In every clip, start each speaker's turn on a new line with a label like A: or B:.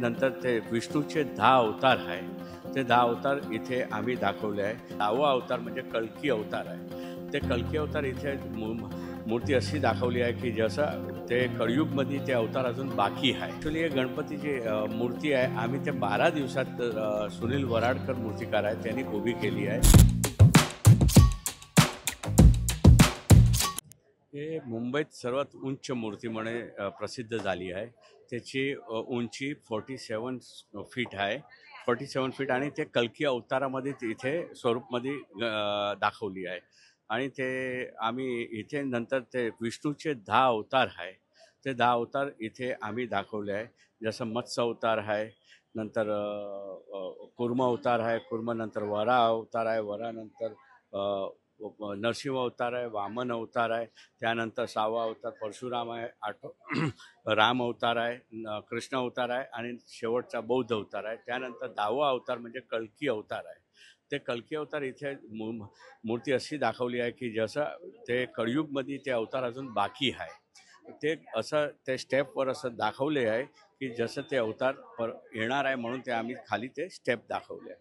A: नंतर ते विष्णूचे 10 अवतार आहे. ते 10 अवतार इथे आम्ही दाखवले आहे. 10वा अवतार म्हणजे कल्की अवतार आहे. ते कल्की अवतार इथे मूर्ती अशी दाखवली आहे की जसं ते कलियुगमध्ये ते अवतार अजून बाकी आहे. ॲक्च्युली गणपतीची मूर्ती आहे आम्ही ते 12 दिवसात सुनील वराडकर मूर्तिकार आहेत त्यांनी उभी केली आहे. हे मुंबईत सर्वात उंच मूर्ती म्हणे प्रसिद्ध झाली आहे. त्याची उंची 47 फीट आहे. 47 फीट आणि ते कल्की अवतारामध्ये इथे स्वरूपमध्ये दाखवली आहे. आणि ते आम्ही इथे नंतर ते विष्णूचे 10 अवतार आहे. ते 10 अवतार इथे आम्ही दाखवले आहे. जसं मत्स्य अवतार आहे, नंतर कूर्म अवतार आहे, कूर्मानंतर वराह अवतार आहे, वरानंतर नरसिंह अवतार आहे, वामन अवतार आहे, त्यानंतर 6वा अवतार परशुराम आहे, राम अवतार आहे, कृष्ण अवतार आहे आणि शेवटचा बौद्ध अवतार आहे. त्यानंतर 10वा अवतार म्हणजे कल्की अवतार आहे. ते कल्की अवतार इथे मूर्ती अशी दाखवली आहे की जसं ते कलियुगमध्ये ते अवतार अजून बाकी आहे. ते असं ते स्टेपवर असं दाखवले आहे की जसं ते अवतार येणार आहे म्हणून ते आम्ही खाली ते स्टेप दाखवले आहे.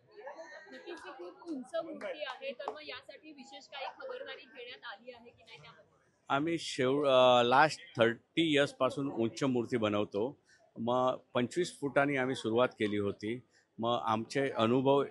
B: नक्कीच ती खूप उंच मूर्ती आहे, तर मग यासाठी विशेष काही खबरदारी घेण्यात आली आहे की नाही त्यामध्ये?
A: आम्ही लास्ट 30 इयर्सपासून उंच मूर्ती बनवतो. मग 25 फुटांनी आम्ही सुरुवात केली होती. मग आमचे अनुभव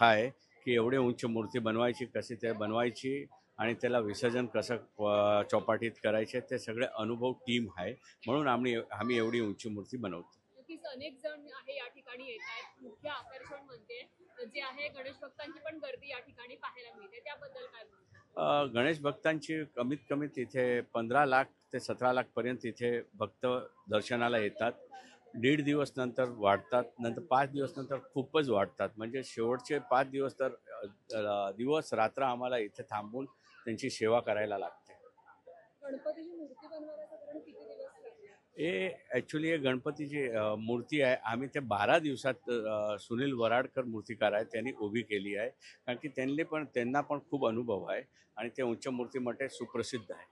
A: आहे की एवढे उंच मूर्ती बनवायची, कशी ते बनवायची आणि त्याला विसर्जन कसं चौपाटीत करायचे ते सगळे अनुभव टीम आहे. म्हणून आम्ही एवढी उंची मूर्ती बनवतो.
B: नक्कीच अनेक जण आहे या ठिकाणी येत आहेत. मुख्य आकर्षण म्हणजे जे आहे गणेश भक्तांची पण गर्दी या ठिकाणी पाहायला मिळते, त्याबद्दल काय बोलता?
A: गणेश भक्तांची कमीत कमी तिथे 15 लाख ते 17 लाखपर्यंत इथे भक्त दर्शनाला येतात. 1.5 दिवस नंतर वाढतात, नंतर 5 दिवस नंतर खूपच वाढतात. म्हणजे शेवटचे 5 दिवस तर दिवस रात्र आम्हाला इथे थांबून त्यांची सेवा करायला लागते.
B: गणपतीची मूर्ती बनवायला साधारण किती दिवस लागले?
A: हे ॲक्च्युली गणपतीची मूर्ती आहे आम्ही ते 12 दिवसात सुनील वराडकर मूर्तिकार आहेत त्यांनी उभी केली आहे. कारण की त्यांना पण खूप अनुभव आहे आणि ते उंच मूर्तीमध्ये सुप्रसिद्ध आहे.